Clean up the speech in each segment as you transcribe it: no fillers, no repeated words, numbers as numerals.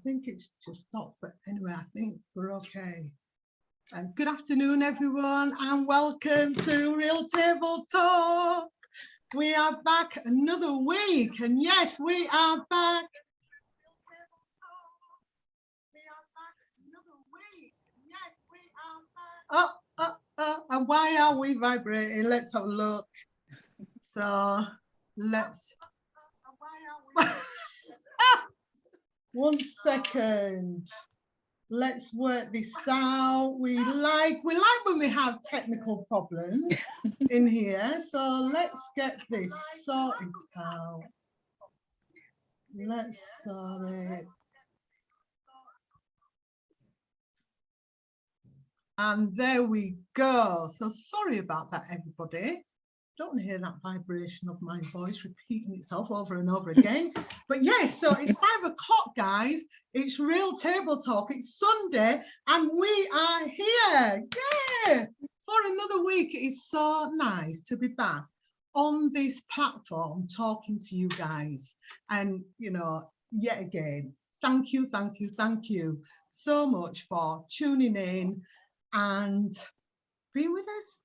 think it's just stopped, but anyway, I think we're okay. Good afternoon, everyone, and welcome to Real Table Talk. We are back another week, and yes, we are back. We are back another week. Yes, we are back. And why are we vibrating? Let's have a look. So let's. Why are we? One second. Let's work this out. We like when we have technical problems in here. So let's get this sorted out. Let's sort it. And there we go. So sorry about that, everybody. Don't hear that vibration of my voice repeating itself over and over again. But yes, so it's 5 o'clock, guys. It's Real Table Talk. It's Sunday, and we are here. Yeah, for another week. It is so nice to be back on this platform talking to you guys. And, you know, yet again, thank you so much for tuning in and being with us.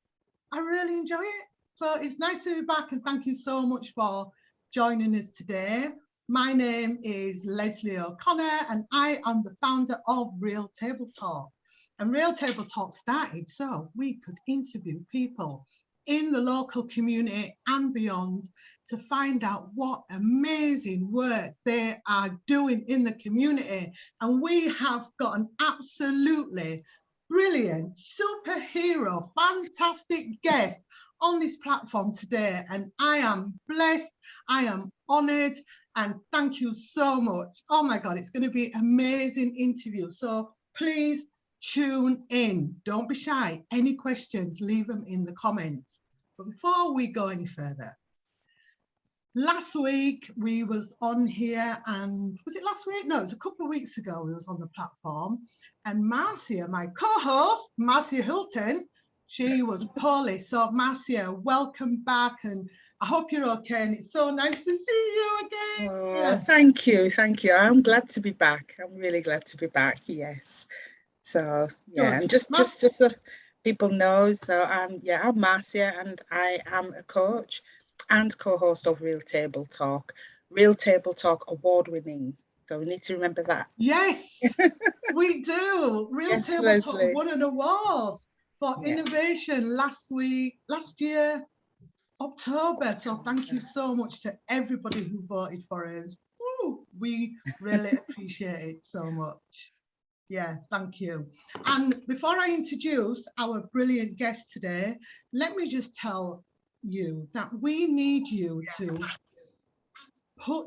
I really enjoy it. So it's nice to be back, and thank you so much for joining us today. My name is Leslie O'Connor, and I am the founder of Real Table Talk. And Real Table Talk started so we could interview people in the local community and beyond to find out what amazing work they are doing in the community. And we have got an absolutely brilliant, superhero, fantastic guest on this platform today, and I am blessed, I am honored, and thank you so much. Oh my God, it's going to be an amazing interview. So please tune in. Don't be shy. Any questions, leave them in the comments. But before we go any further, last week we was on here, and was it last week? No, it was a couple of weeks ago we was on the platform, and Marcia, my co-host, Marcia Hilton, she was poorly. So Marcia, welcome back, and I hope you're okay, and it's so nice to see you again. Oh, yeah. Thank you. I'm glad to be back. I'm really glad to be back, yes. So yeah, good. And just so people know, so I'm Marcia, and I am a coach and co-host of Real Table Talk award-winning. So we need to remember that. Yes, we do. Real Table Talk won an award for innovation last year, October. So thank you so much to everybody who voted for us. Woo, we really appreciate it so much. Yeah, thank you. And before I introduce our brilliant guest today, let me just tell you that we need you to put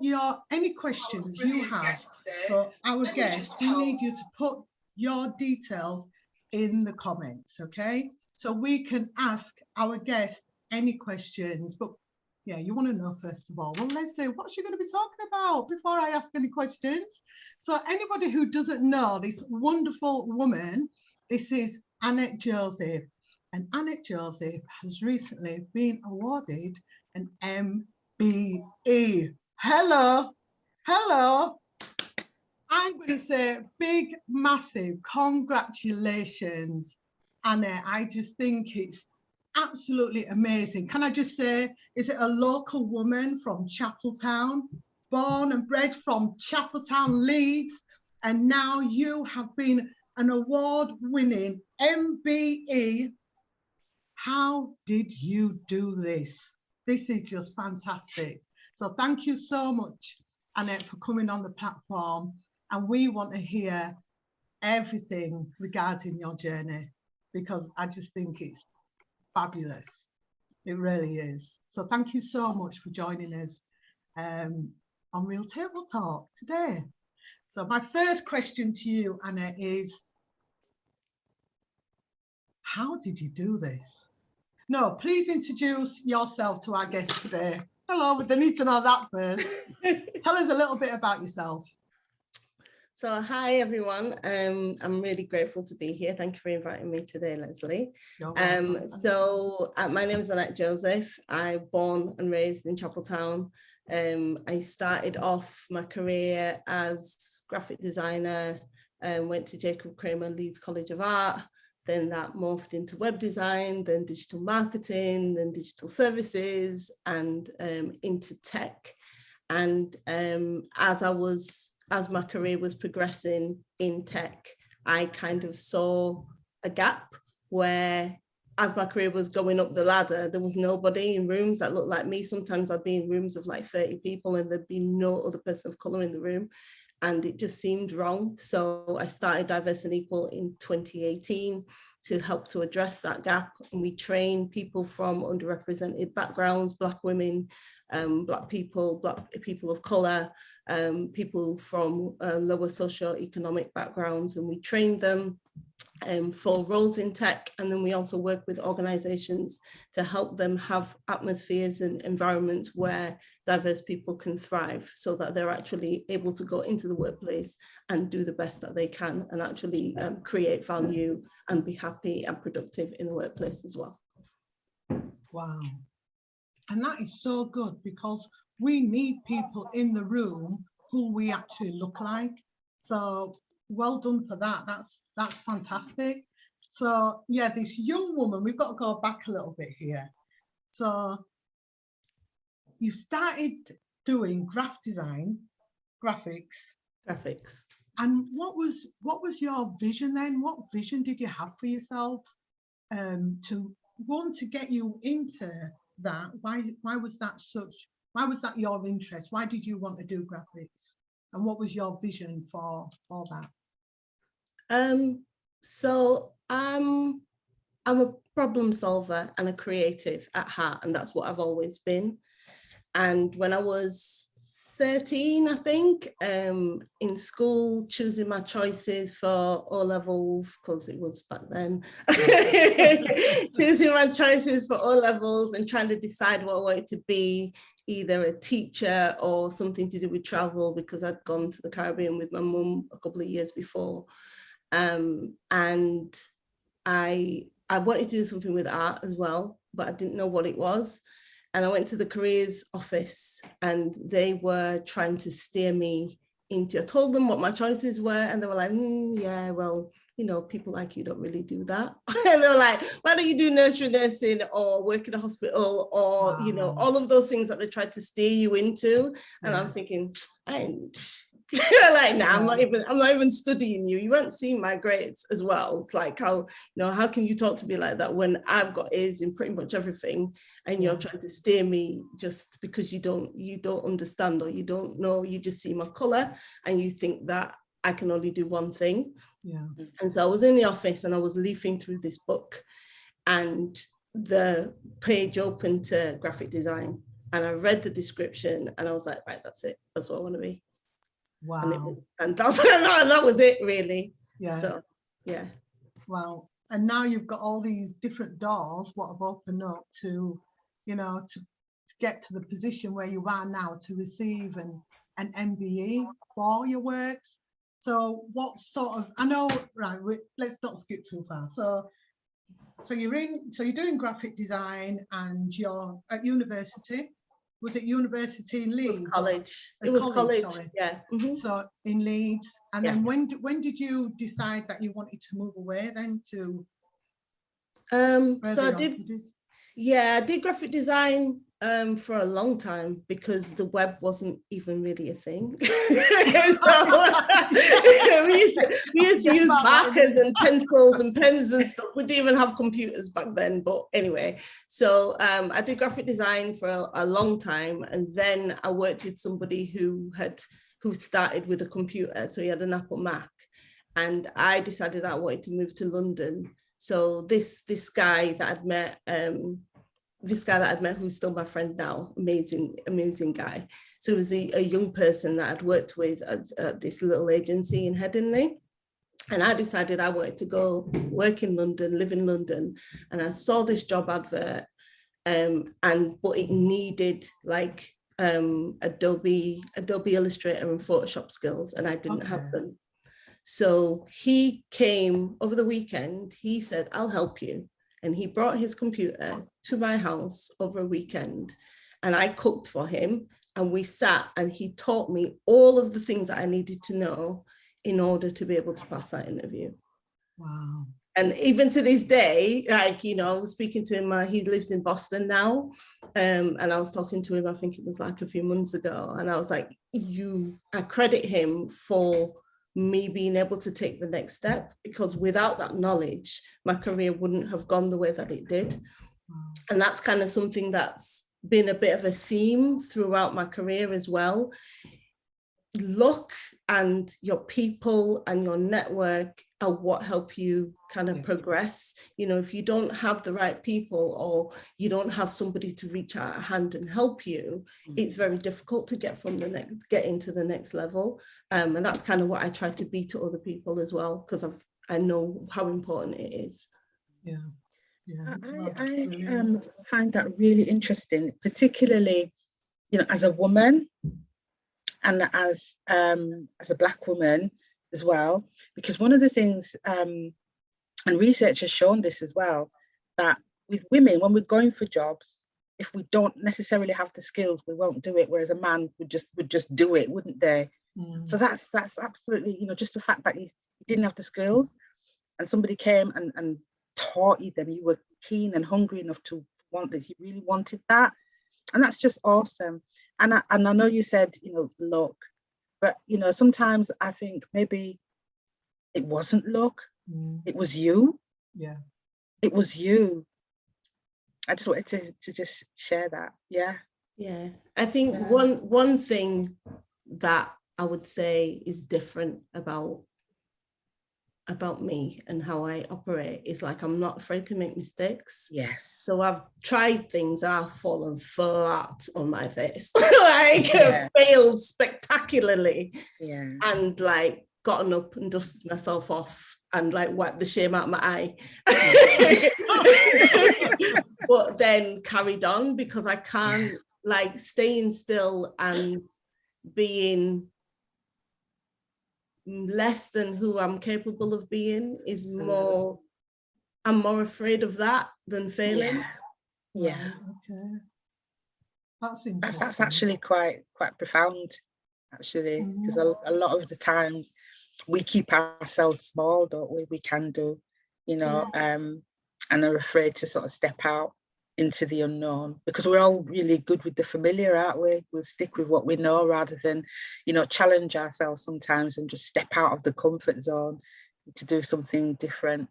any questions you have for our guest. We need you to put your details in the comments, okay? So we can ask our guest any questions. But yeah, you want to know first of all, well, Leslie, what's she going to be talking about before I ask any questions? So anybody who doesn't know this wonderful woman, this is Annette Joseph. And Annette Joseph has recently been awarded an MBE. Hello. I'm going to say big, massive congratulations, Annette. I just think it's absolutely amazing. Can I just say, is it a local woman from Chapeltown, born and bred from Chapeltown, Leeds, and now you have been an award-winning MBE. How did you do this? This is just fantastic. So thank you so much, Annette, for coming on the platform. And we want to hear everything regarding your journey, because I just think it's fabulous. It really is. So thank you so much for joining us on Real Table Talk today. So my first question to you, Annette, is how did you do this? No, please introduce yourself to our guest today. Hello, they need to know that first. Tell us a little bit about yourself. So hi everyone, I'm really grateful to be here. Thank you for inviting me today, Leslie. My name is Annette Joseph. I'm born and raised in Chapeltown. I started off my career as graphic designer and went to Jacob Kramer Leeds College of Art. Then that morphed into web design, then digital marketing, then digital services, and into tech. And as my career was progressing in tech, I kind of saw a gap where, as my career was going up the ladder, there was nobody in rooms that looked like me. Sometimes I'd be in rooms of like 30 people and there'd be no other person of color in the room. And it just seemed wrong. So I started Diverse and Equal in 2018 to help to address that gap. And we train people from underrepresented backgrounds, Black women, Black people of color, people from lower socioeconomic backgrounds, and we train them for roles in tech. And then we also work with organizations to help them have atmospheres and environments where diverse people can thrive, so that they're actually able to go into the workplace and do the best that they can and actually create value and be happy and productive in the workplace as well. Wow. And that is so good, because we need people in the room who we actually look like. So well done for that. That's fantastic. So yeah, this young woman, we've got to go back a little bit here. So you started doing graphic design, graphics. And what was your vision then? What vision did you have for yourself to want to get you into that? Why was that your interest? Why did you want to do graphics? And what was your vision for that? So I'm a problem solver and a creative at heart, and that's what I've always been. And when I was 13, I think, in school, choosing my choices for O-levels, because it was back then, choosing my choices for O-levels and trying to decide what I wanted to be, either a teacher or something to do with travel, because I'd gone to the Caribbean with my mum a couple of years before. And I wanted to do something with art as well, but I didn't know what it was. And I went to the careers office and they were trying to steer me into, I told them what my choices were, and they were like, yeah, well, you know, people like you don't really do that. And they were like, why don't you do nursery nursing or work in a hospital or, you know, all of those things that they tried to steer you into. And I'm thinking, like, nah, I'm not even studying you. You won't see my grades as well. It's like, how can you talk to me like that when I've got A's in pretty much everything, and you're trying to steer me just because you don't understand, or you don't know, you just see my color and you think that I can only do one thing. Yeah. And so I was in the office and I was leafing through this book, and the page opened to graphic design, and I read the description and I was like, right, that's it. That's what I want to be. Wow. And that was it, really. Yeah. So, yeah. Wow. And now you've got all these different doors what have opened up to, you know, to get to the position where you are now, to receive an MBE for your works. So what sort of, I know, right, let's not skip too far. So you're doing graphic design and you're at university. Was it university in Leeds? It was college. Sorry. Yeah. So in Leeds, and then when did you decide that you wanted to move away then to? So I did graphic design for a long time, because the web wasn't even really a thing. So, we used to use markers and pencils and pens and stuff. We didn't even have computers back then, but anyway. So I did graphic design for a long time, and then I worked with somebody who started with a computer, so he had an Apple Mac, and I decided that I wanted to move to London. So this guy that I'd met, who's still my friend now, amazing guy. So it was a young person that I'd worked with at this little agency in Headingley. And I decided I wanted to go work in London, live in London. And I saw this job advert, but it needed like Adobe Illustrator and Photoshop skills, and I didn't have them. So he came over the weekend, he said, I'll help you. And he brought his computer to my house over a weekend, and I cooked for him and we sat and he taught me all of the things that I needed to know in order to be able to pass that interview. Wow. And even to this day, like, you know, I was speaking to him, he lives in Boston now. And I was talking to him, I think it was like a few months ago. And I was like, I credit him for me being able to take the next step, because without that knowledge, my career wouldn't have gone the way that it did. Wow. And that's kind of something that's been a bit of a theme throughout my career as well. Luck and your people and your network are what help you kind of progress. You know, if you don't have the right people, or you don't have somebody to reach out a hand and help you, it's very difficult to get into the next level. And that's kind of what I try to be to other people as well, because I know how important it is. Yeah. Yeah. I find that really interesting, particularly, you know, as a woman and as a Black woman as well, because one of the things, and research has shown this as well, that with women, when we're going for jobs, if we don't necessarily have the skills, we won't do it, whereas a man would just do it, wouldn't they? So that's absolutely, you know, just the fact that you didn't have the skills and somebody came and taught you them, you were keen and hungry enough to want that, you really wanted that, and that's just awesome. And I know you said, you know, luck, but, you know, sometimes I think maybe it wasn't luck, it was you. Yeah. It was you. I just wanted to just share that. Yeah. Yeah. I think one thing that I would say is different about me and how I operate is, like, I'm not afraid to make mistakes. Yes. So I've tried things and I've fallen flat on my face. I've failed spectacularly. Yeah. And like gotten up and dusted myself off and like wiped the shame out of my eye. But then carried on, because I can't, like, staying still and being less than who I'm capable of being is more, I'm more afraid of that than failing. Yeah. Okay. That's interesting. That's actually quite profound, actually, because a lot of the times we keep ourselves small, don't we? We can do, you know, and are afraid to sort of step out into the unknown, because we're all really good with the familiar, aren't we? We'll stick with what we know rather than, you know, challenge ourselves sometimes and just step out of the comfort zone to do something different.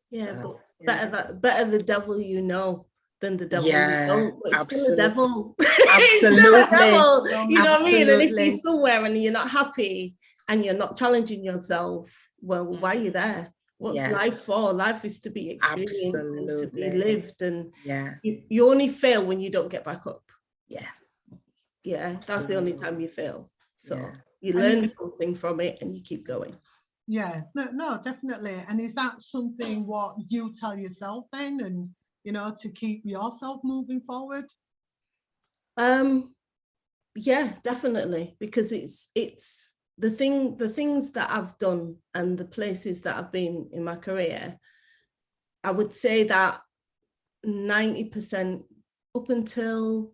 Yeah, so, but better the devil you know than the devil you don't. But it's absolutely. Still a devil. Absolutely. It's still a devil. You know what I mean? And if Absolutely. you're somewhere and you're not happy and you're not challenging yourself, well, why are you there? What's life for? Life is to be experienced and to be lived. And you only fail when you don't get back up. Yeah, that's the only time you fail. So you learn something from it and you keep going. Yeah, no, definitely. And is that something what you tell yourself then, and, you know, to keep yourself moving forward? Yeah, definitely, because it's the things that I've done and the places that I've been in my career. I would say that 90% up until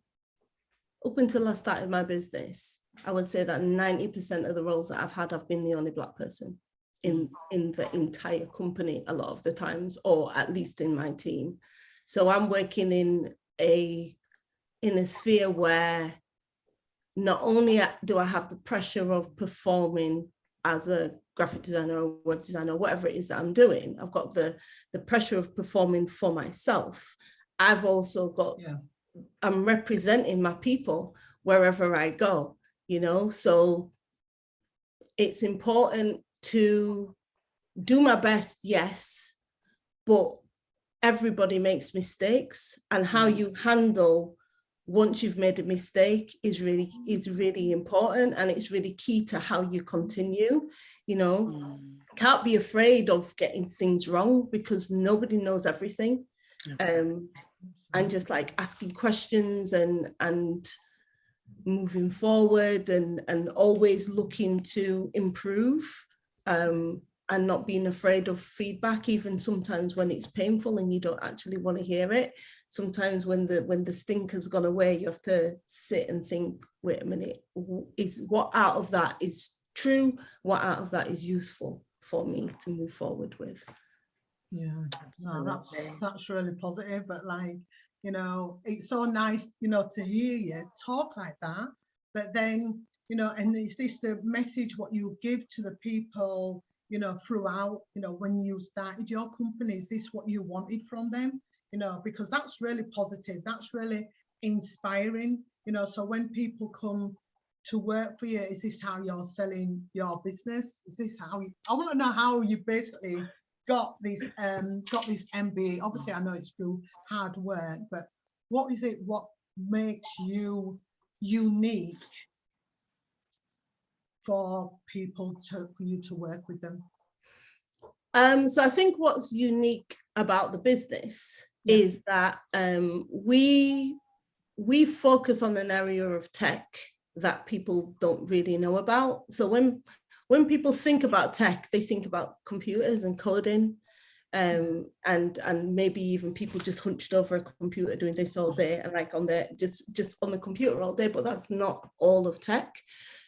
I started my business, I would say that 90% of the roles that I've had, I've been the only Black person in the entire company a lot of the times, or at least in my team. So I'm working in a sphere where not only do I have the pressure of performing as a graphic designer or web designer, whatever it is that I'm doing, I've got the pressure of performing for myself. I've also got, I'm representing my people wherever I go, you know, so it's important to do my best, yes, but everybody makes mistakes, and how you handle once you've made a mistake is really important, and it's really key to how you continue. You know, can't be afraid of getting things wrong, because nobody knows everything. And just like asking questions and moving forward and always looking to improve not being afraid of feedback, even sometimes when it's painful and you don't actually want to hear it. Sometimes when the stink has gone away, you have to sit and think, wait a minute, is what out of that is true? What out of that is useful for me to move forward with? Yeah, no, that's really positive. But like, you know, it's so nice, you know, to hear you talk like that. But then, you know, and is this the message what you give to the people, you know, throughout, you know, when you started your company? Is this what you wanted from them? You know, because that's really positive. That's really inspiring. You know, so when people come to work for you, is this how you're selling your business? Is this how I want to know how you basically got this MBE? Obviously I know it's through hard work, but what is it, what makes you unique for people for you to work with them? So I think what's unique about the business is that we focus on an area of tech that people don't really know about. So when people think about tech, they think about computers and coding, and maybe even people just hunched over a computer doing this all day and like on their just on the computer all day, but that's not all of tech.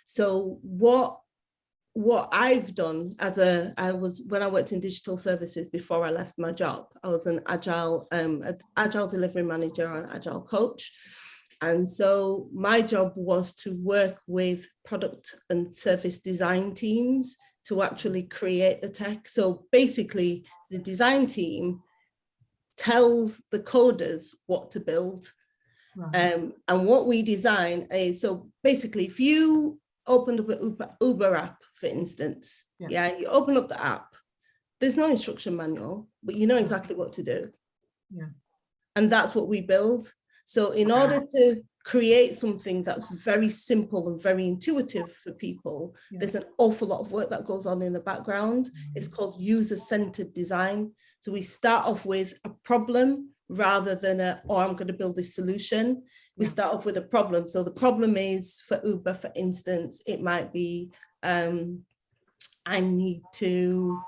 So what I've done when I worked in digital services before I left my job, I was an agile delivery manager and Agile Coach. And so my job was to work with product and service design teams to actually create the tech. So basically the design team tells the coders what to build. Right. And what we design is, so basically if you opened up an Uber app, for instance, you open up the app, there's no instruction manual, but you know exactly what to do. Yeah. And that's what we build. So in order to create something that's very simple and very intuitive for people, there's an awful lot of work that goes on in the background. It's called user-centered design. So we start off with a problem rather than I'm going to build this solution. We start off with a problem. So the problem is, for Uber, for instance, it might be, I need to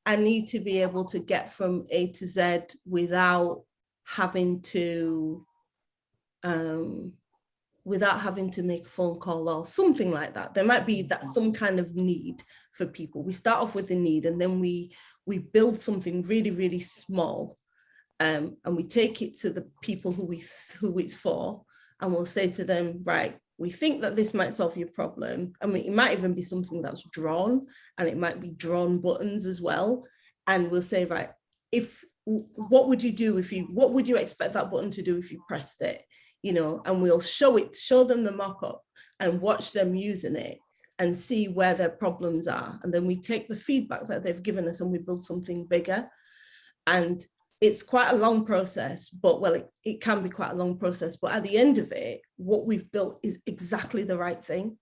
be able to get from A to Z without having to make a phone call or something like that. There might be some kind of need for people. We start off with the need, and then we build something really, really small, and we take it to the people who it's for, and we'll say to them, right, we think that this might solve your problem. I mean, it might even be something that's drawn, and it might be drawn buttons as well. And we'll say, right, what would you expect that button to do if you pressed it? You know, and we'll show them the mock-up and watch them using it and see where their problems are. And then we take the feedback that they've given us and we build something bigger. And it's quite a long process, but it can be quite a long process. But at the end of it, what we've built is exactly the right thing.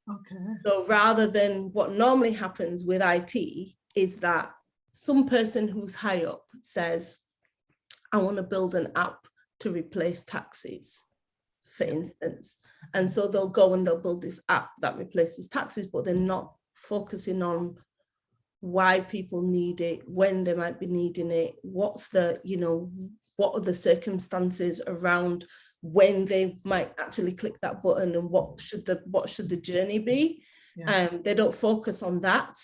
Okay. So rather than what normally happens with IT is that some person who's high up says, I want to build an app to replace taxis, for instance. And so they'll go and they'll build this app that replaces taxis, but they're not focusing on why people need it, when they might be needing it, what are the circumstances around when they might actually click that button, and what should the journey be. They don't focus on that.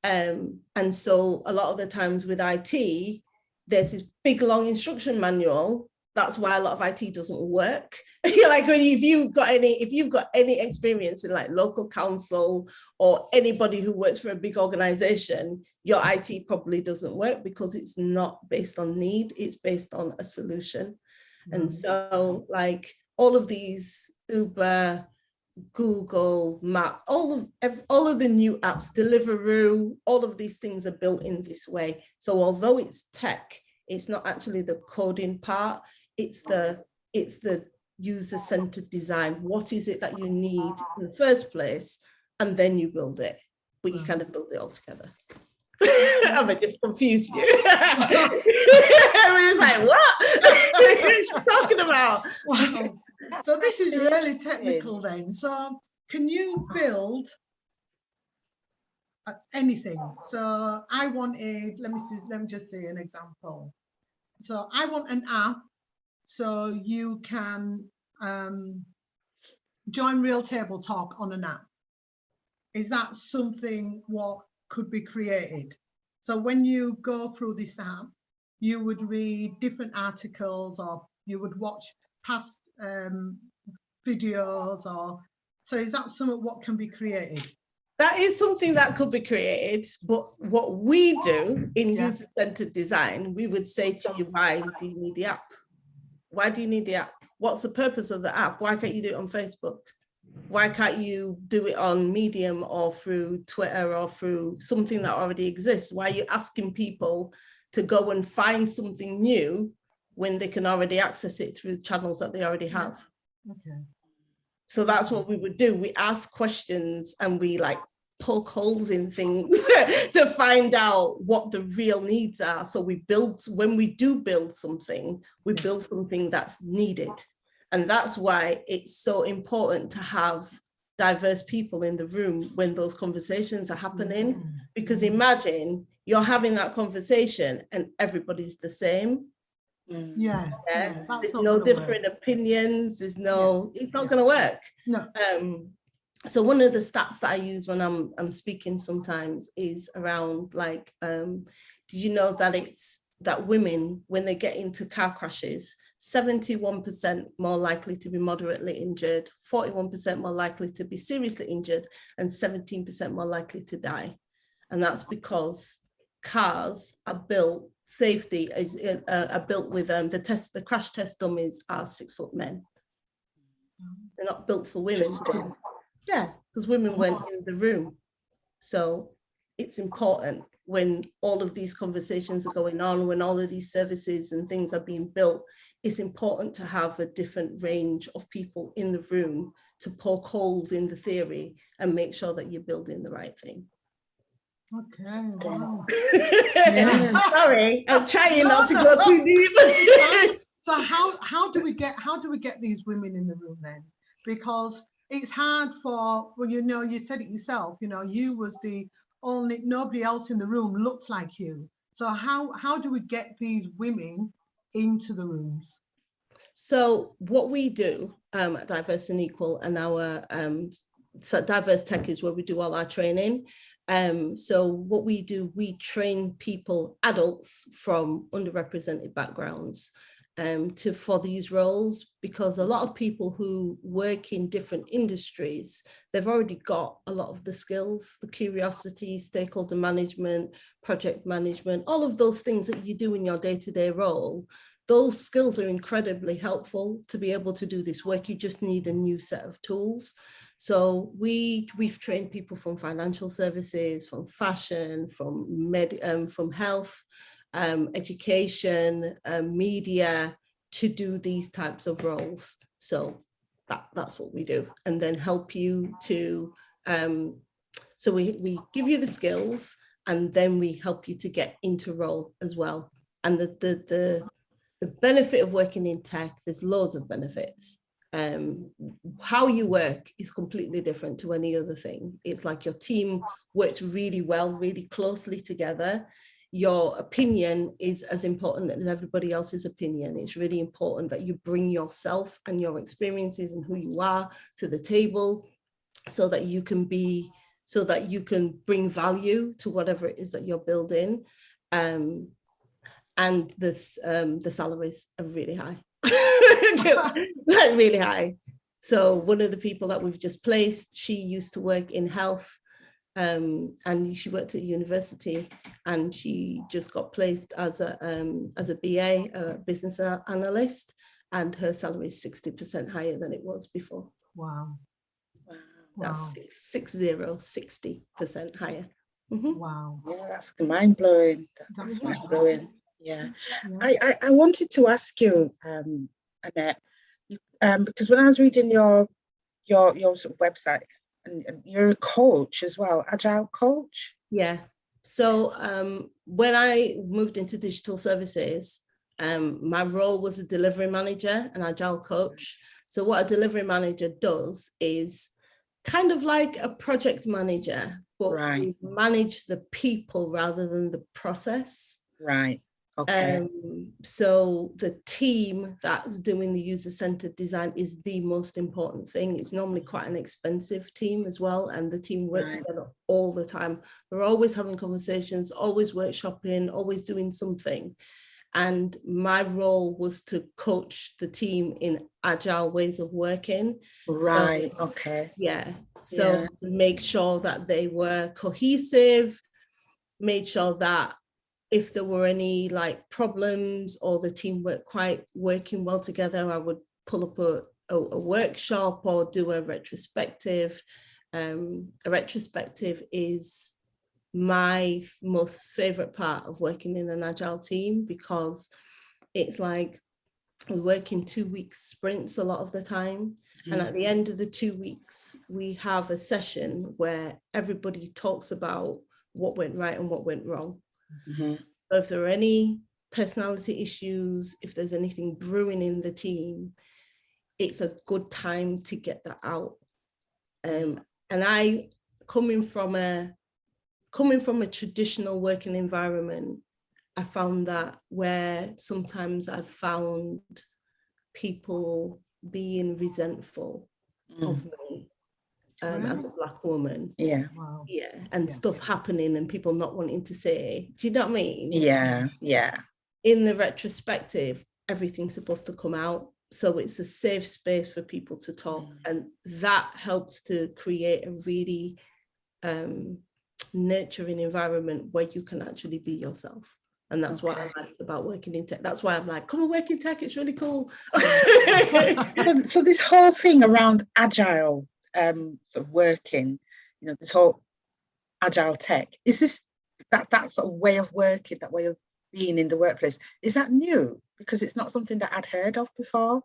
And so a lot of the times with IT, there's this big long instruction manual. That's why a lot of IT doesn't work. Like if you've got any experience in like local council or anybody who works for a big organization, your IT probably doesn't work because it's not based on need, it's based on a solution. And so like all of these Uber, Google Map, all of the new apps, Deliveroo, all of these things are built in this way. So although it's tech, it's not actually the coding part. It's the user-centered design. What is it that you need in the first place? And then you build it, but you kind of build it all together. Have I just confused you? Everyone's like, what? What is she talking about? Wow. So this is really technical then. So can you build anything. So I wanted, let me just say an example. So I want an app so you can join Real Table Talk on an app. Is that something what could be created? So when you go through this app, you would read different articles, or you would watch past videos, or so is that something what can be created? That is something that could be created, but what we do in user-centered design, we would say to you, why do you need the app? Why do you need the app? What's the purpose of the app? Why can't you do it on Facebook? Why can't you do it on Medium or through Twitter or through something that already exists? Why are you asking people to go and find something new when they can already access it through channels that they already have? Okay. So that's what we would do. We ask questions and we like poke holes in things to find out what the real needs are. So we build, when we do build something, we build something that's needed. And that's why it's so important to have diverse people in the room when those conversations are happening. Because imagine you're having that conversation and everybody's the same. There's no different opinions. There's no, it's not going to work. No. So one of the stats that I use when I'm speaking sometimes is around like, did you know that that women, when they get into car crashes, 71% more likely to be moderately injured, 41% more likely to be seriously injured, and 17% more likely to die. And that's because cars are built, safety are built with the crash test dummies are 6 foot men. They're not built for women. Yeah, because women weren't in the room. So it's important when all of these conversations are going on, when all of these services and things are being built, it's important to have a different range of people in the room to poke holes in the theory and make sure that you're building the right thing. Okay, wow. Sorry, I'm trying not to go too deep. So how do we get these women in the room then? Because it's hard for, well, you know, you said it yourself, you know, you was the only, nobody else in the room looked like you. So how do we get these women into the rooms? So what we do at Diverse and Equal, and our so DiverseTech is where we do all our training. So what we do, we train people, adults from underrepresented backgrounds for these roles, because a lot of people who work in different industries, they've already got a lot of the skills, the curiosity, stakeholder management, project management, all of those things that you do in your day-to-day role. Those skills are incredibly helpful to be able to do this work. You just need a new set of tools. So we've trained people from financial services, from fashion, from health, education, media, to do these types of roles. So that's what we do, and then help you to. So we give you the skills, and then we help you to get into role as well. And the benefit of working in tech, there's loads of benefits. How you work is completely different to any other thing. It's like your team works really well, really closely together. Your opinion is as important as everybody else's opinion. It's really important that you bring yourself and your experiences and who you are to the table, so that you can bring value to whatever it is that you're building. And the salaries are really high. Like really high. So one of the people that we've just placed, she used to work in health, and she worked at university, and she just got placed as a BA, a business analyst, and her salary is 60% higher than it was before. Wow. That's 60% higher. Mm-hmm. Wow. Yeah, that's mind blowing. That's mind blowing. Yeah. I wanted to ask you, Annette, because when I was reading your sort of website, and you're a coach as well, Agile Coach. Yeah. So when I moved into digital services, my role was a delivery manager, an Agile coach. So what a delivery manager does is kind of like a project manager, but Right. we manage the people rather than the process. Right. Okay. So the team that's doing the user-centered design is the most important thing. It's normally quite an expensive team as well, and the team work together all the time. We're always having conversations, always workshopping, always doing something. And my role was to coach the team in agile ways of working. Right. So, okay. Yeah. So to make sure that they were cohesive, made sure that if there were any like problems or the team weren't quite working well together, I would pull up a workshop or do a retrospective. A retrospective is my most favorite part of working in an agile team, because it's like we work in 2 week sprints a lot of the time. And at the end of the 2 weeks, we have a session where everybody talks about what went right and what went wrong. So if there are any personality issues, if there's anything brewing in the team, it's a good time to get that out. And I, coming from a traditional working environment, I found that where sometimes I've found people being resentful of me as a Black woman. Yeah. Wow. Yeah. And stuff happening and people not wanting to say, do you know what I mean? Yeah. Yeah. In the retrospective, everything's supposed to come out. So it's a safe space for people to talk. And that helps to create a really nurturing environment where you can actually be yourself. And that's what I liked about working in tech. That's why I'm like, come and work in tech, it's really cool. So this whole thing around agile sort of working, you know, this whole agile tech, is this that sort of way of working, that way of being in the workplace, is that new? Because it's not something that I'd heard of before.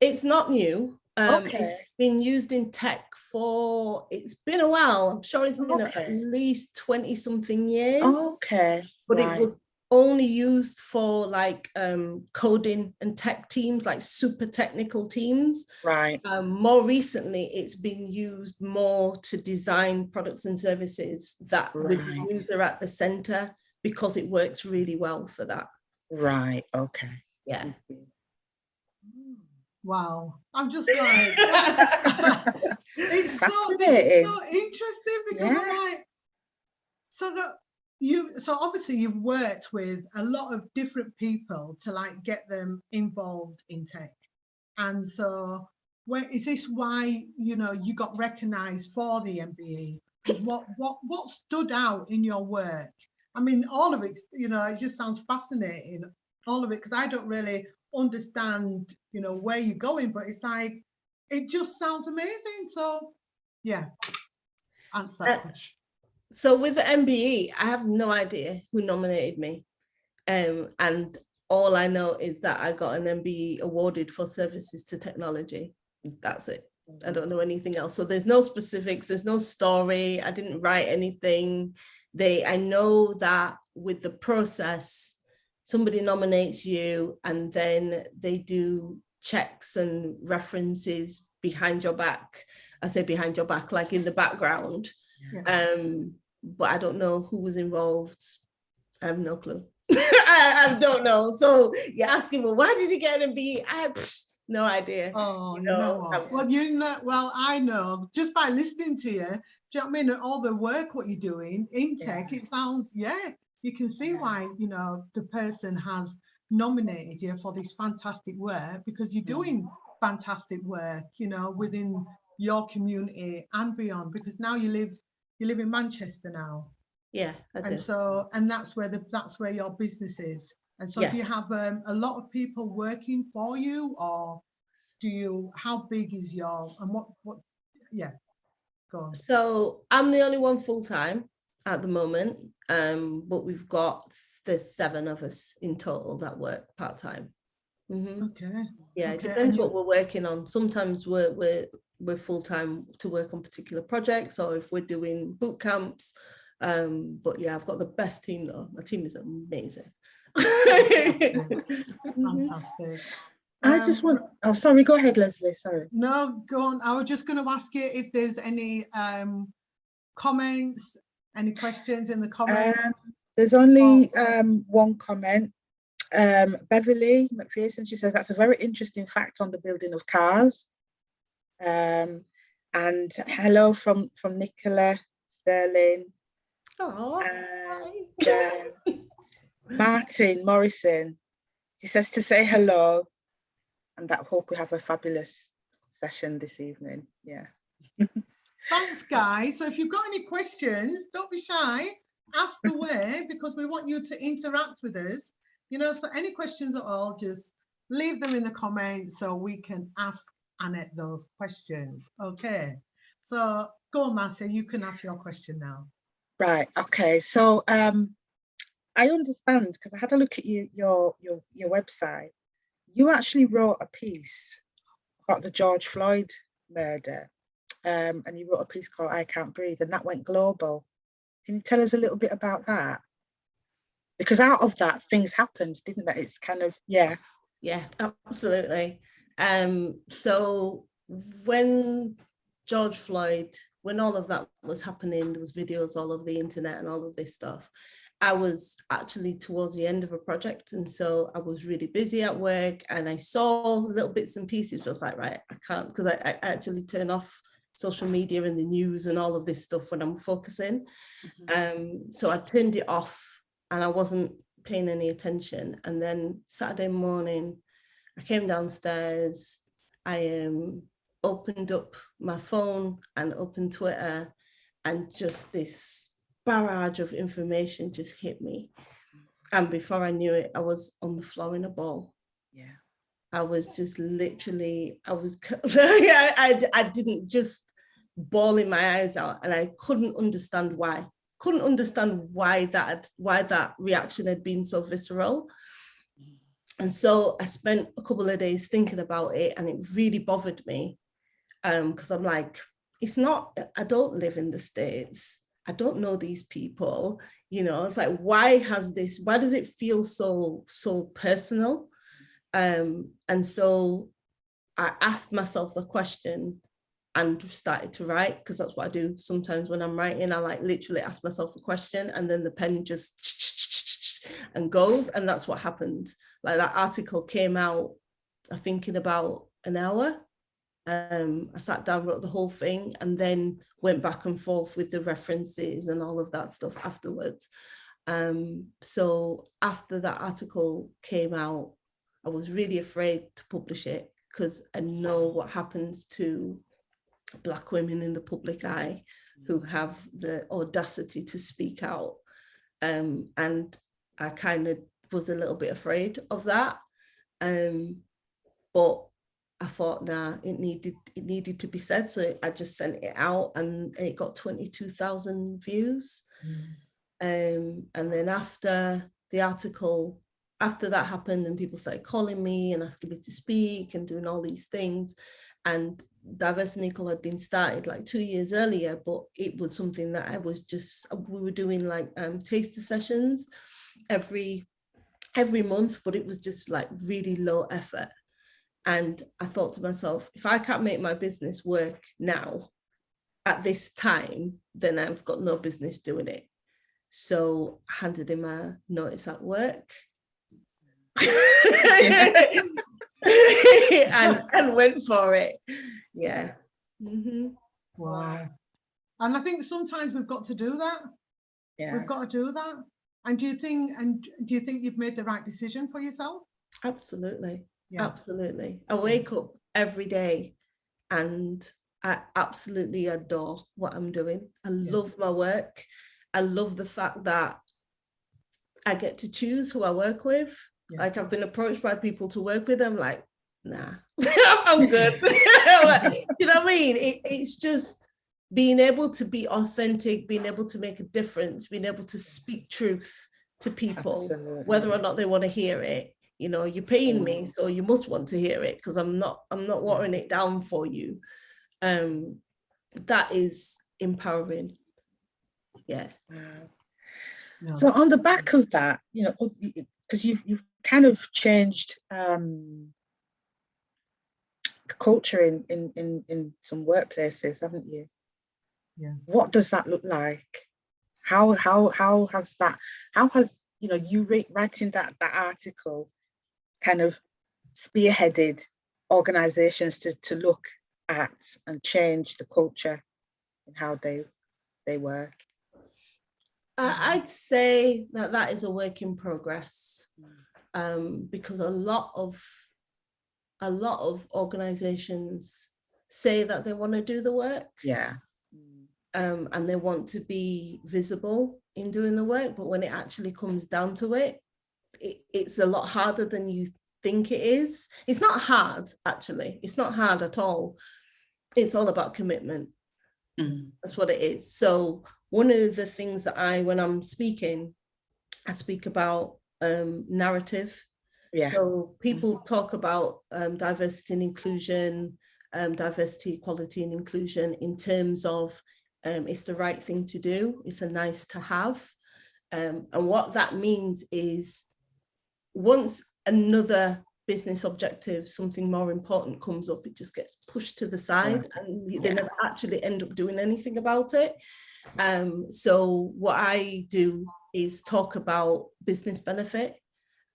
It's not new. It's been used in tech for, it's been a while. I'm sure it's been at least 20 something years. But it was only used for like coding and tech teams, like super technical teams. Right. More recently, it's been used more to design products and services that with the user at the center, because it works really well for that. Right. Okay. Yeah. Wow. I'm just like, it's so interesting, because I'm like, so obviously you've worked with a lot of different people to like get them involved in tech. And so is this why, you know, you got recognized for the MBE? What stood out in your work? I mean, all of it, you know, it just sounds fascinating, all of it, because I don't really understand, you know, where you're going, but it's like, it just sounds amazing. So yeah, answer that question. So with the MBE, I have no idea who nominated me. And all I know is that I got an MBE awarded for services to technology. That's it. I don't know anything else. So there's no specifics, there's no story. I didn't write anything. I know that with the process, somebody nominates you and then they do checks and references behind your back. I say behind your back, like in the background. But I don't know who was involved. I have no clue. I don't know. So you're asking, well, why did you get an MBE? I have no idea. Oh, you know what? Well, I know just by listening to you. Do you know what I mean? All the work, what you're doing in tech, it sounds, you can see why, you know, the person has nominated you for this fantastic work, because you're doing fantastic work, you know, within your community and beyond, because now you live in Manchester now. Yeah, I do. And so, and that's where your business is. And so do you have a lot of people working for you, or how big is and what, go on. So I'm the only one full-time at the moment, but there's 7 of us in total that work part-time. Yeah, it depends what we're working on. Sometimes we're full-time to work on particular projects, or if we're doing boot camps. But yeah, I've got the best team though. My team is amazing. Fantastic. I just want, oh, sorry, go ahead, Leslie, sorry. No, go on. I was just going to ask you if there's any comments, any questions in the comments. There's only one comment. Beverly McPherson, she says, that's a very interesting fact on the building of cars. And hello from Nicola Sterling. Oh, Martin Morrison, he says to say hello, and I hope we have a fabulous session this evening. Yeah. Thanks, guys. So if you've got any questions, don't be shy. Ask away, because we want you to interact with us. You know, so any questions at all, just leave them in the comments so we can ask Annette those questions. Okay. So go on, Marcia, you can ask your question now. Right. Okay. So I understand, because I had a look at your website. You actually wrote a piece about the George Floyd murder, and you wrote a piece called "I Can't Breathe," and that went global. Can you tell us a little bit about that? Because out of that, things happened, didn't they? It's kind of, yeah. Yeah, absolutely. So when George Floyd, when all of that was happening, there was videos all over the internet and all of this stuff. I was actually towards the end of a project, and so I was really busy at work, and I saw little bits and pieces, just like, right, I can't, because I actually turn off social media and the news and all of this stuff when I'm focusing. So I turned it off and I wasn't paying any attention. And then Saturday morning, I came downstairs, I opened up my phone and opened Twitter, and just this barrage of information just hit me. And before I knew it, I was on the floor in a ball. Yeah. I was just literally, I didn't just bawling my eyes out, and I couldn't understand why. Couldn't understand why that reaction had been so visceral. And so I spent a couple of days thinking about it, and it really bothered me, because I'm like, it's not, I don't live in the States. I don't know these people, you know. It's like, why does it feel so personal? And so I asked myself the question and started to write, because that's what I do sometimes when I'm writing. I like literally ask myself a question, and then the pen just and goes, and that's what happened. Like, that article came out, I think, in about an hour. I sat down, wrote the whole thing, and then went back and forth with the references and all of that stuff afterwards. So after that article came out, I was really afraid to publish it, because I know what happens to Black women in the public eye who have the audacity to speak out. And I kind of was a little bit afraid of that. But I thought, nah, it needed to be said. So I just sent it out, and it got 22,000 views. And then after the article, after that happened, and people started calling me and asking me to speak and doing all these things. And Diverse Nickel had been started like 2 years earlier, but it was something that we were doing like taster sessions every month, but it was just like really low effort. And I thought to myself, if I can't make my business work now at this time, then I've got no business doing it. So I handed in my notice at work and went for it. Yeah. Mm-hmm. Wow. And I think sometimes we've got to do that. Yeah. We've got to do that. And do you think you've made the right decision for yourself? Absolutely. Yeah. Absolutely. I wake up every day and I absolutely adore what I'm doing. I love my work. I love the fact that I get to choose who I work with. Yeah. Like, I've been approached by people to work with. I'm like, nah, I'm good. You know what I mean? It's just being able to be authentic, being able to make a difference, being able to speak truth to people, absolutely, whether or not they want to hear it. You know, you're paying me, so you must want to hear it, because I'm not watering it down for you. That is empowering. Yeah. No. So on the back of that, you know, because you've kind of changed culture in some workplaces, haven't you? Yeah. What does that look like? How has you writing that article kind of spearheaded organizations to look at and change the culture and how they work? I'd say that is a work in progress, because a lot of organizations say that they want to do the work, and they want to be visible in doing the work, but when it actually comes down to it, it's a lot harder than you think it is. It's not hard, actually. It's not hard at all. It's all about commitment. That's what it is. So one of the things that when I'm speaking, I speak about narrative. So people talk about diversity and inclusion, diversity, equality and inclusion in terms of it's the right thing to do. It's a nice to have. And what that means is once another business objective, something more important comes up, it just gets pushed to the side and they never actually end up doing anything about it. So what I do is talk about business benefit.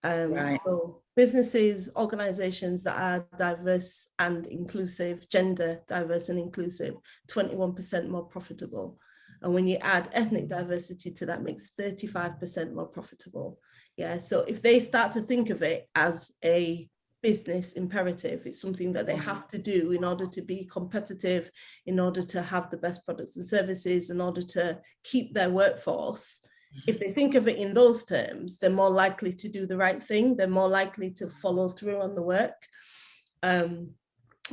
So businesses, organizations that are diverse and inclusive, gender diverse and inclusive, 21% more profitable. And when you add ethnic diversity to that, makes 35% more profitable. Yeah, so if they start to think of it as a business imperative, it's something that they have to do in order to be competitive, in order to have the best products and services, in order to keep their workforce. If they think of it in those terms, they're more likely to do the right thing. They're more likely to follow through on the work.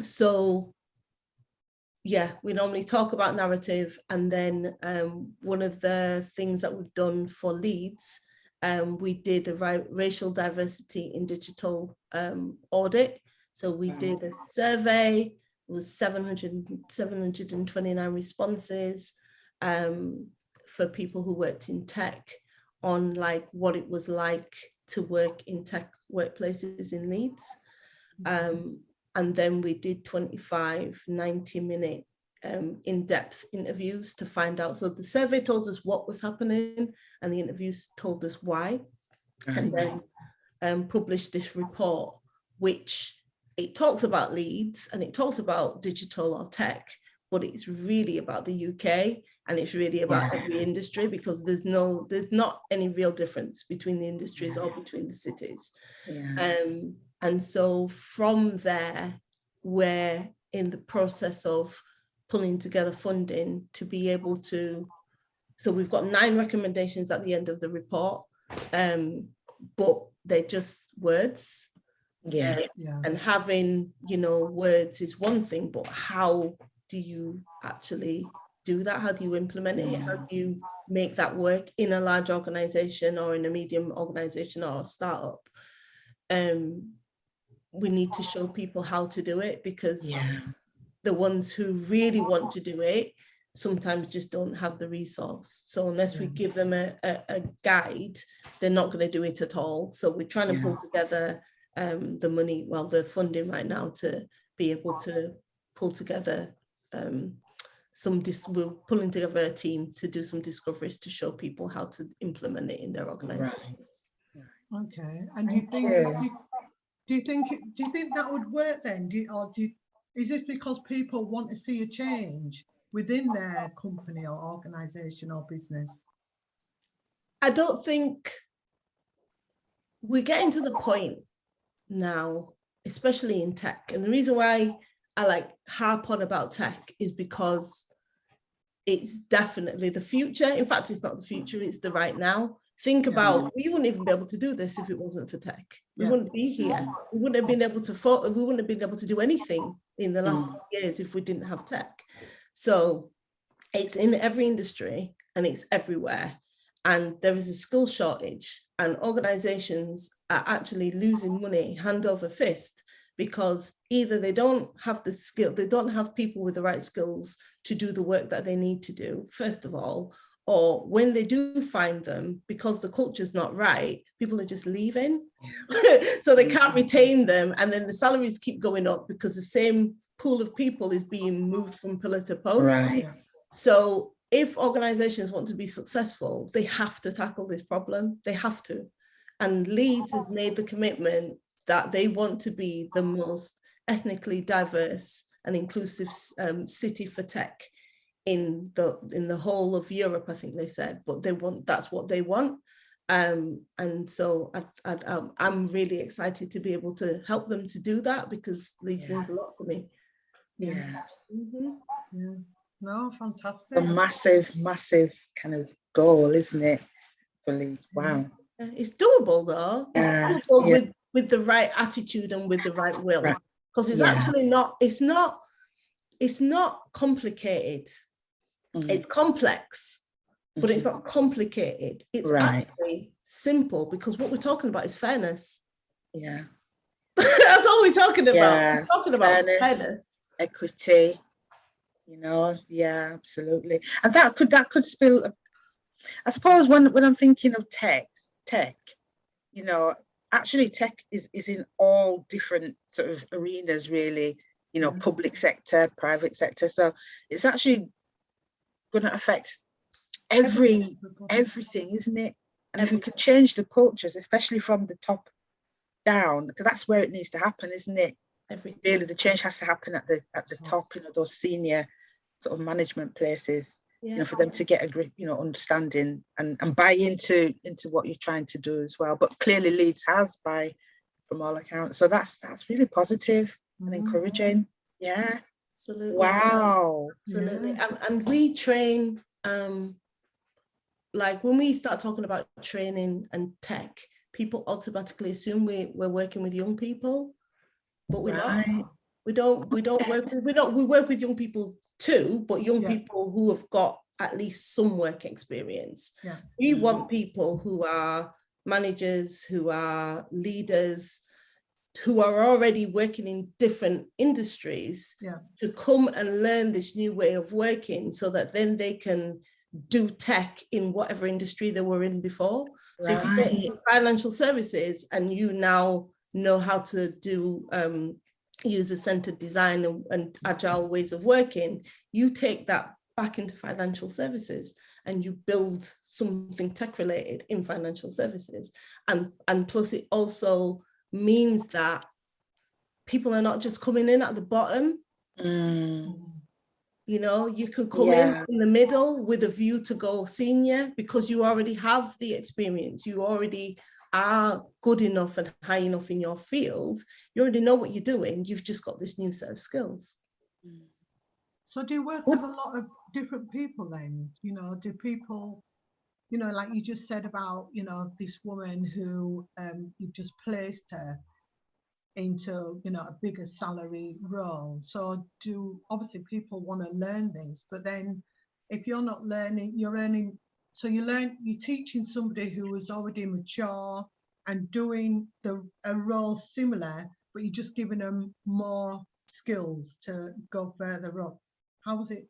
So yeah, we normally talk about narrative. And then one of the things that we've done for Leeds, we did a racial diversity in digital audit. So we did a survey. It was 729 responses for people who worked in tech on like what it was like to work in tech workplaces in Leeds. And then we did 25 90-minute in-depth interviews to find out. So the survey told us what was happening and the interviews told us why. And then published this report, which it talks about Leeds and it talks about digital or tech, but it's really about the UK and it's really about every industry, because there's not any real difference between the industries or between the cities. And so from there, we're in the process of pulling together funding to be able to, so we've got 9 recommendations at the end of the report, but they're just words. And having, words is one thing, but how do you actually do that? How do you implement it? How do you make that work in a large organization or in a medium organization or a startup? We need to show people how to do it, because the ones who really want to do it sometimes just don't have the resource. So unless we give them a guide, they're not going to do it at all. So we're trying to pull together the funding right now to be able to pull together we're pulling together a team to do some discoveries to show people how to implement it in their organization. Okay. And do you think that would work then? Is it because people want to see a change within their company or organization or business? I don't think we're getting to the point now, especially in tech. And the reason why I harp on about tech is because it's definitely the future. In fact, it's not the future, it's the right now. Think about, we wouldn't even be able to do this if it wasn't for tech. We wouldn't be here. We wouldn't have been able to do anything in the last years if we didn't have tech. So it's in every industry and it's everywhere. And there is a skill shortage, and organizations are actually losing money hand over fist, because either they don't have the skill, they don't have people with the right skills to do the work that they need to do, first of all, or when they do find them, because the culture's not right, people are just leaving. So they can't retain them. And then the salaries keep going up because the same pool of people is being moved from pillar to post. Right. So if organizations want to be successful, they have to tackle this problem. They have to. And Leeds has made the commitment that they want to be the most ethnically diverse and inclusive city for tech in the whole of Europe, I think they said, but that's what they want. And so I'm really excited to be able to help them to do that, because Leeds means a lot to me. Yeah. Yeah. No, fantastic. A massive kind of goal, isn't it? For Leeds. Wow. It's doable though. It's doable with the right attitude and with the right will. Because it's actually not, it's not complicated. It's complex, but it's not complicated. It's actually simple, because what we're talking about is fairness. Yeah. That's all we're talking about. Yeah. We're talking about fairness. Equity, absolutely. And that could spill, I suppose, when I'm thinking of tech, actually tech is in all different sort of arenas, really, public sector, private sector. So it's actually going to affect everything, isn't it? And if we can change the cultures, especially from the top down, because that's where it needs to happen, isn't it? Everything. Really, the change has to happen at the top, those senior sort of management places, for them to get a grip, understanding and buy into what you're trying to do as well. But clearly Leeds has, from all accounts. So that's really positive and encouraging. Yeah. Absolutely. Wow. Absolutely. And we train, like when we start talking about training and tech, people automatically assume we're working with young people, but we're not. We work with young people too, but young people who have got at least some work experience. We want people who are managers, who are leaders, who are already working in different industries to come and learn this new way of working, so that then they can do tech in whatever industry they were in before. So if you get into financial services and you now know how to do user-centered design and agile ways of working, you take that back into financial services and you build something tech related in financial services. And plus it also means that people are not just coming in at the bottom. You could come in the middle with a view to go senior, because you already have the experience, you already are good enough and high enough in your field, you already know what you're doing, you've just got this new set of skills. So do you work with a lot of different people then? Do people, like you just said about, this woman who you've just placed her into, a bigger salary role. So obviously people want to learn this, but then if you're not learning, you're teaching somebody who is already mature and doing a role similar, but you're just giving them more skills to go further up. How was it?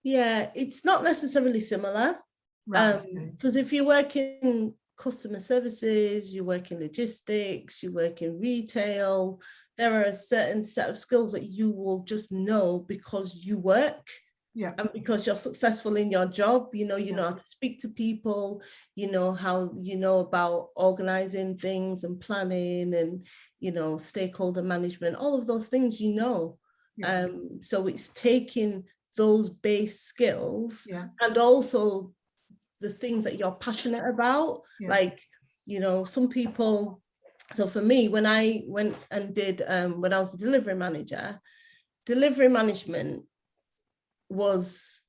Yeah, it's not necessarily similar. Because if you work in customer services, you work in logistics, you work in retail, there are a certain set of skills that you will just know because you work. And because you're successful in your job, you know how to speak to people, about organizing things and planning and, stakeholder management, all of those things, so it's taking those base skills and also the things that you're passionate about. Like, some people, so for me, when I went and did, when I was a delivery manager, delivery management was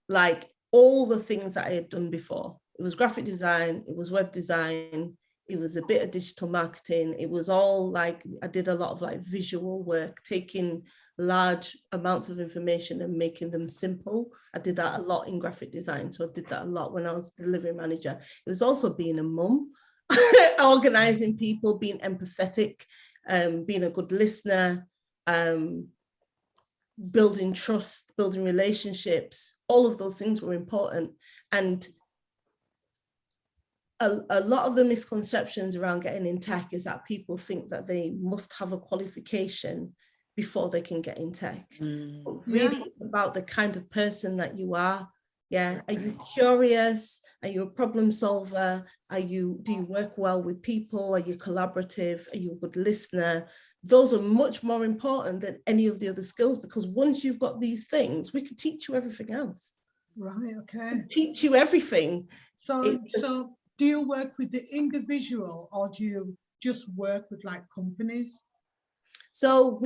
like all the things that I had done before. It was graphic design, it was web design, it was a bit of digital marketing. It was all like, I did a lot of like visual work, taking large amounts of information and making them simple. I did that a lot in graphic design. So I did that a lot when I was delivery manager. It was also being a mum, organizing people, being empathetic, being a good listener, building trust, building relationships. All of those things were important. And a lot of the misconceptions around getting in tech is that people think that they must have a qualification before they can get in tech. But really about the kind of person that you are. Yeah. Are you curious? Are you a problem solver? Do you work well with people? Are you collaborative? Are you a good listener? Those are much more important than any of the other skills, because once you've got these things, we can teach you everything else. Right, okay. Teach you everything. So do you work with the individual, or do you just work with like companies? So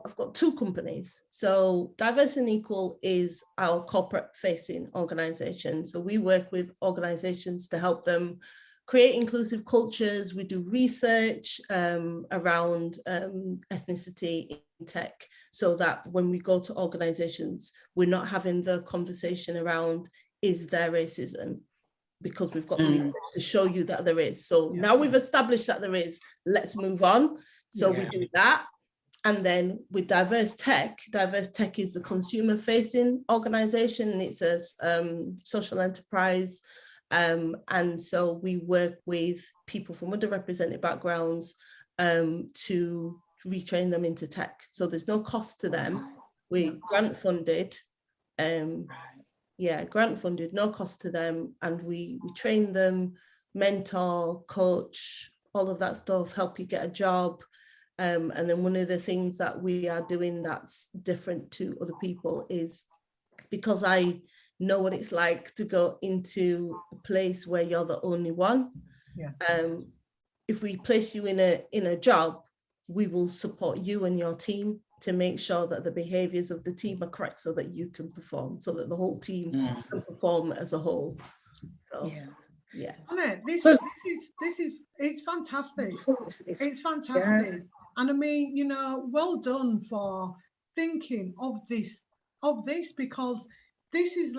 I've got two companies. So Diverse and Equal is our corporate facing organization. So we work with organizations to help them create inclusive cultures. We do research around ethnicity in tech, so that when we go to organizations, we're not having the conversation around, is there racism? Because we've got the research to show you that there is. So now we've established that there is, let's move on. So we do that. And then with DiverseTech is a consumer-facing organization, and it's a social enterprise. And so we work with people from underrepresented backgrounds to retrain them into tech. So there's no cost to them. We're grant funded. Grant funded, no cost to them. And we train them, mentor, coach, all of that stuff, help you get a job. And then one of the things that we are doing that's different to other people is, because I know what it's like to go into a place where you're the only one. If we place you in a job, we will support you and your team to make sure that the behaviors of the team are correct, so that you can perform, so that the whole team can perform as a whole. So Annette, this is it's fantastic. It's fantastic. And I mean, you know, well done for thinking of this, because this is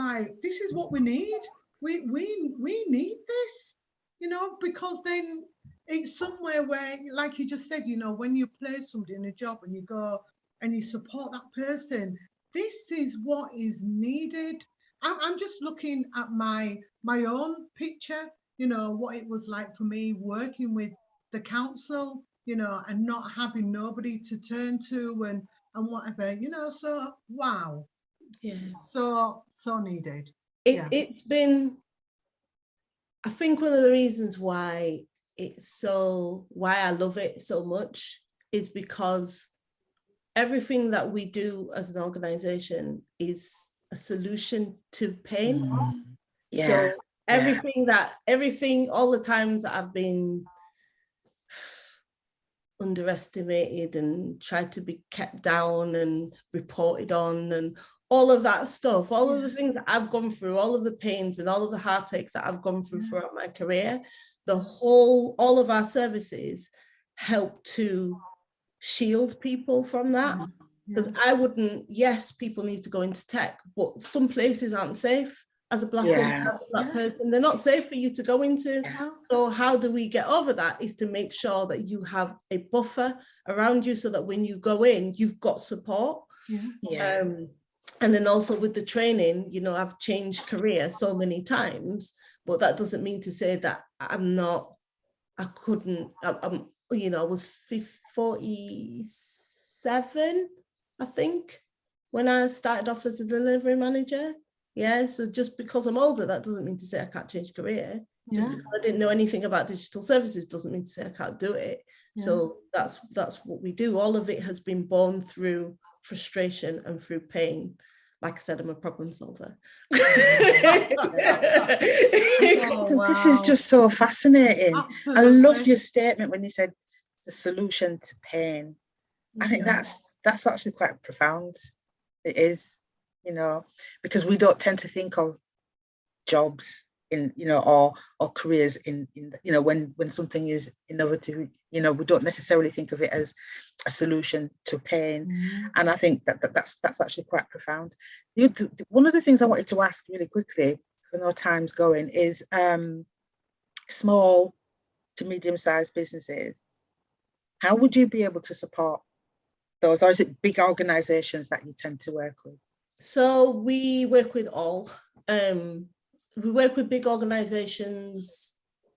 what we need. We need this, you know, because then it's somewhere where, like you just said, you know, when you place somebody in a job and you go and you support that person, this is what is needed. I'm just looking at my own picture, you know, what it was like for me working with the council, you know, and not having nobody to turn to and whatever, you know. So wow, so needed. It's been, I think one of the reasons why I love it so much is because everything that we do as an organization is a solution to pain. So everything, all the times that I've been underestimated and tried to be kept down and reported on and all of that stuff, all of the things that I've gone through, all of the pains and all of the heartaches that I've gone through throughout my career, all of our services help to shield people from that. Because I wouldn't, yes, people need to go into tech, but some places aren't safe as a Black woman, as a Black person. They're not safe for you to go into. So how do we get over that is to make sure that you have a buffer around you, so that when you go in, you've got support. And then also with the training, you know, I've changed career so many times, but that doesn't mean to say that I'm, you know, I was 47, I think, when I started off as a delivery manager. So just because I'm older, that doesn't mean to say I can't change career. Just because I didn't know anything about digital services doesn't mean to say I can't do it. So that's what we do. All of it has been born through frustration and through pain. Like I said, I'm a problem solver. This is just so fascinating. Absolutely. I love your statement when you said the solution to pain. I think that's actually quite profound. It is, you know, because we don't tend to think of jobs in, you know, or careers in you know, when something is innovative, you know, we don't necessarily think of it as a solution to pain. And I think that's actually quite profound. One of the things I wanted to ask really quickly, because I know time's going, is small to medium-sized businesses. How would you be able to support those, or is it big organizations that you tend to work with? So we work with all. we work with big organizations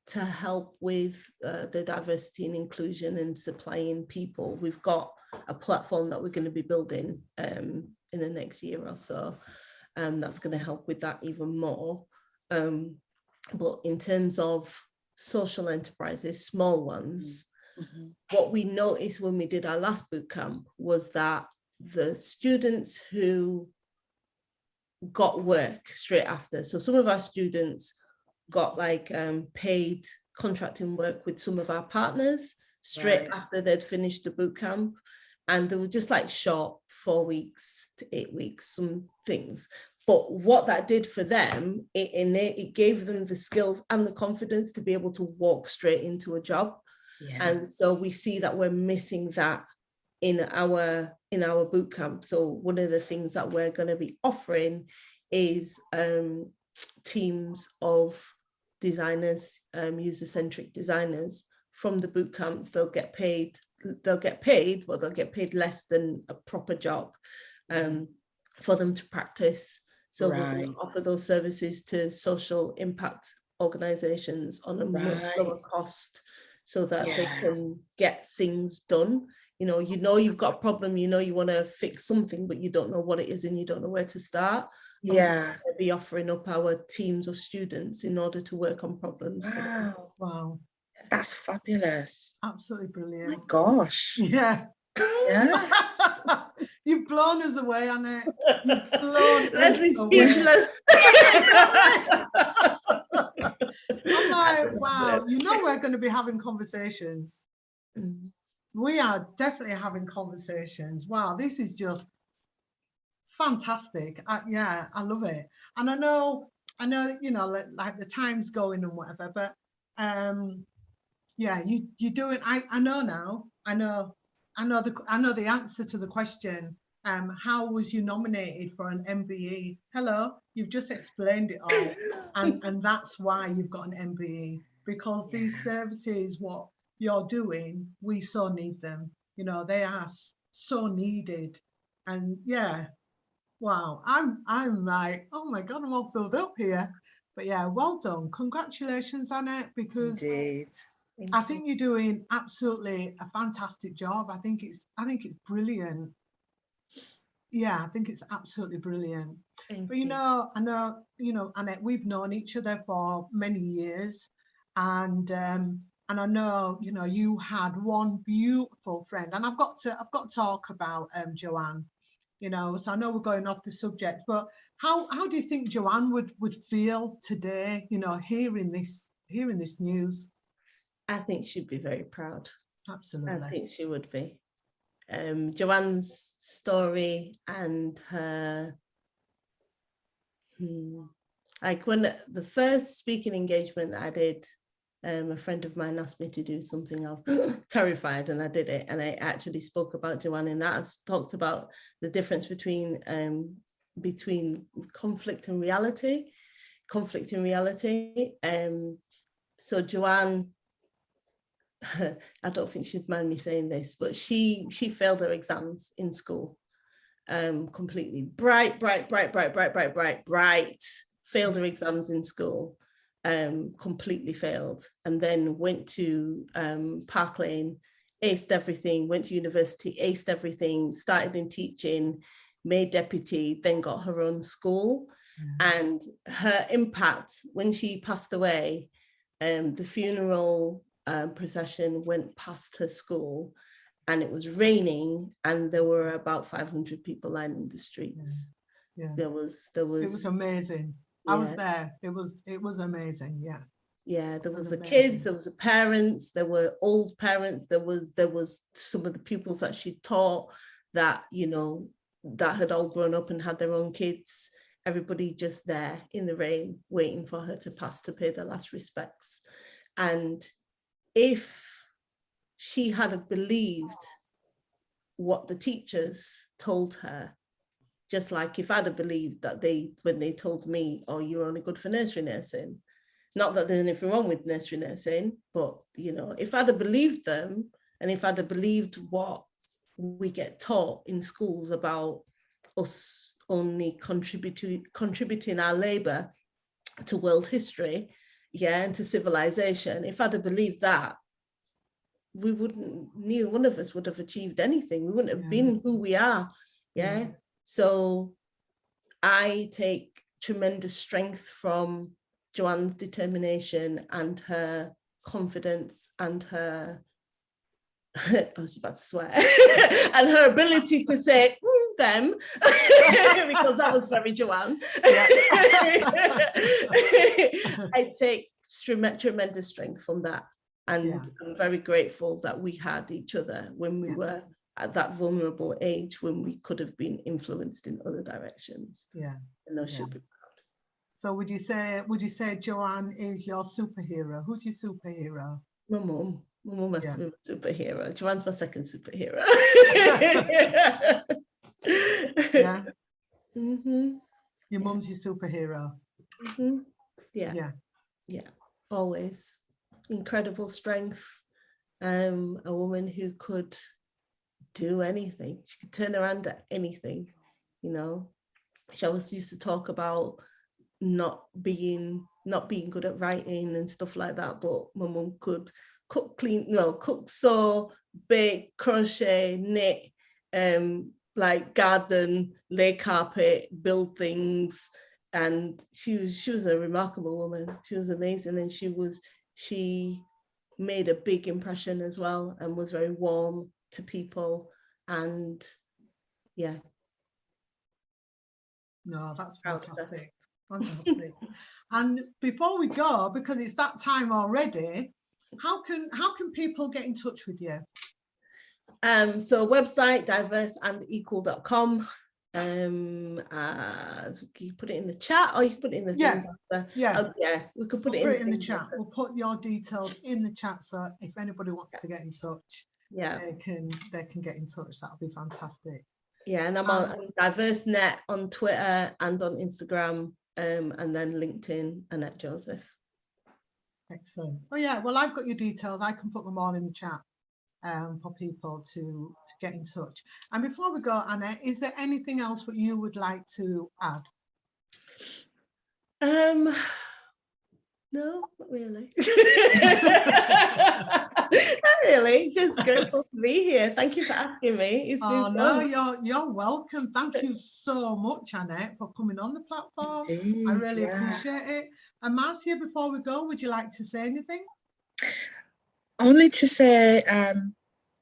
to help with the diversity and inclusion and supplying people. We've got a platform that we're going to be building in the next year or so. That's going to help with that even more. But in terms of social enterprises, small ones, what we noticed when we did our last bootcamp was that the students who got work straight after, so some of our students got like paid contracting work with some of our partners straight after they'd finished the bootcamp, and they were just like short 4 weeks to 8 weeks, some things. But what that did for them, it gave them the skills and the confidence to be able to walk straight into a job. And so we see that we're missing that in our bootcamp. So one of the things that we're going to be offering is teams of designers, user-centric designers from the bootcamps. They'll get paid, but they'll get paid less than a proper job for them to practice. So we're going to offer those services to social impact organizations on a much lower cost, so that they can get things done. You've got a problem, you want to fix something, but you don't know what it is and you don't know where to start. We'll be offering up our teams of students in order to work on problems. Wow. That's fabulous. Absolutely brilliant. My gosh. Yeah. You've blown us away, Annette. You've blown us away. Speechless. I'm like, wow, we're going to be having conversations. We are definitely having conversations. Wow, this is just fantastic. I love it. And I know, like the time's going and whatever, but you're doing, I know now, I know the answer to the question. How was you nominated for an MBE? Hello, you've just explained it all. And that's why you've got an MBE, because these services, what you're doing, we so need them. They are so needed. And wow, I'm like, oh my God, I'm all filled up here. But well done. Congratulations, Annette, because indeed. I think you're doing absolutely a fantastic job. I think it's brilliant. I think it's absolutely brilliant. But I know, Annette, we've known each other for many years, and I know, you had one beautiful friend, and I've got to talk about Joanne. So I know we're going off the subject, but how do you think Joanne would feel today, hearing this news? I think she'd be very proud. Absolutely. I think she would be. Joanne's story and her, like when the first speaking engagement that I did, a friend of mine asked me to do something. I was terrified, and I did it. And I actually spoke about Joanne in that. I talked about the difference between conflict and reality. So Joanne, I don't think she'd mind me saying this, but she failed her exams in school, completely. Bright, failed her exams in school. Completely failed, and then went to Park Lane, aced everything, went to university, aced everything, started in teaching, made deputy, then got her own school. And her impact when she passed away, the funeral procession went past her school, and it was raining, and there were about 500 people lining the streets. There was it was amazing. I was there. It was amazing. There was the kids, there was the parents, there were old parents, there was some of the pupils that she taught that that had all grown up and had their own kids. Everybody just there in the rain waiting for her to pass, to pay their last respects. And if she had believed what the teachers told her, just like if I'd have believed that when they told me, oh, you're only good for nursery nursing, not that there's anything wrong with nursery nursing, but if I'd have believed them, and if I'd have believed what we get taught in schools about us only contributing our labor to world history, yeah, and to civilization. If I'd have believed that, we wouldn't, neither one of us would have achieved anything. We wouldn't have been who we are. Yeah. So I take tremendous strength from Joanne's determination and her confidence and her, I was about to swear, and her ability to say them, because that was very Joanne. I take tremendous strength from that. And I'm very grateful that we had each other when we were at that vulnerable age, when we could have been influenced in other directions. Yeah. And I should be proud. So would you say Joanne is your superhero? Who's your superhero? My mum. My mum has to be my superhero. Joanne's my second superhero. Yeah. Mm-hmm. Your mum's your superhero. Mm-hmm. Yeah. Always. Incredible strength. A woman who could do anything. She could turn around at anything. You know, she always used to talk about not being good at writing and stuff like that, but my mum could cook, sew, bake, crochet, knit, like garden, lay carpet, build things. And she was a remarkable woman. She was amazing, and she made a big impression as well, and was very warm to people. And no, that's fantastic. Fantastic. And before we go, because it's that time already, how can people get in touch with you? So website diverseandequal.com. You put it in the chat, or you can put it in the things after. We could put it in the chat. We'll put your details in the chat, so if anybody wants to get in touch, they can get in touch. That'll be fantastic. Yeah, and I'm on DiverseNet on Twitter and on Instagram, and then LinkedIn, Annette Joseph. Excellent. Oh yeah, well, I've got your details. I can put them all in the chat for people to get in touch. And before we go, Annette, is there anything else that you would like to add? No, not really. Not really. Just grateful to be here. Thank you for asking me. It's been fun. No, you're welcome. Thank you so much, Annette, for coming on the platform. Indeed, I really appreciate it. And Marcia, before we go, would you like to say anything? Only to say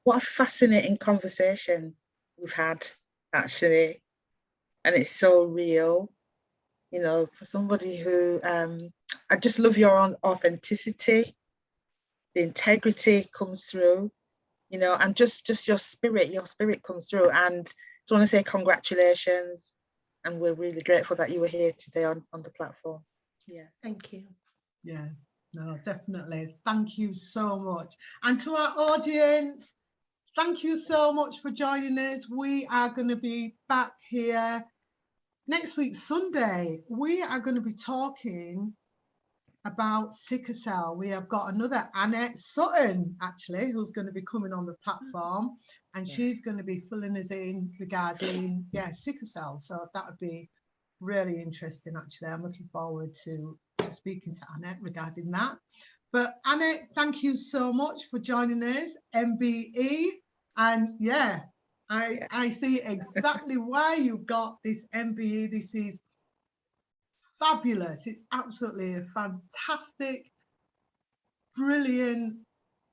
what a fascinating conversation we've had, actually. And it's so real, you know, for somebody who, I just love your own authenticity. The integrity comes through, you know, and just your spirit comes through. And I just want to say congratulations. And we're really grateful that you were here today on the platform. Yeah. Thank you. Yeah, no, definitely. Thank you so much. And to our audience, thank you so much for joining us. We are going to be back here next week, Sunday. We are going to be talking about sickle cell. We have got another Annette Sutton, actually, who's going to be coming on the platform, and she's going to be filling us in regarding sickle cell. So that would be really interesting, actually. I'm looking forward to speaking to Annette regarding that. But Annette, thank you so much for joining us, MBE. And I see exactly why you got this MBE. This is fabulous. It's absolutely a fantastic, brilliant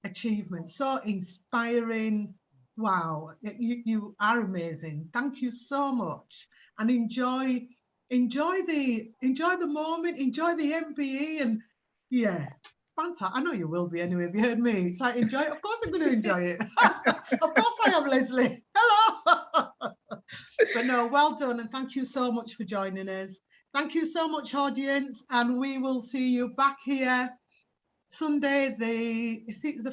achievement. So inspiring. Wow, you are amazing. Thank you so much. And enjoy the moment, enjoy the MBE, and fantastic. I know you will be anyway. Have you heard me? It's like, enjoy it. Of course I'm going to enjoy it. Of course I am, Leslie. Hello. But no, well done, and thank you so much for joining us. Thank you so much, audience, and we will see you back here Sunday, the 6th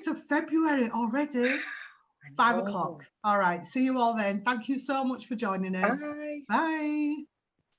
of February already, 5 o'clock. All right, see you all then. Thank you so much for joining us. Bye. Bye.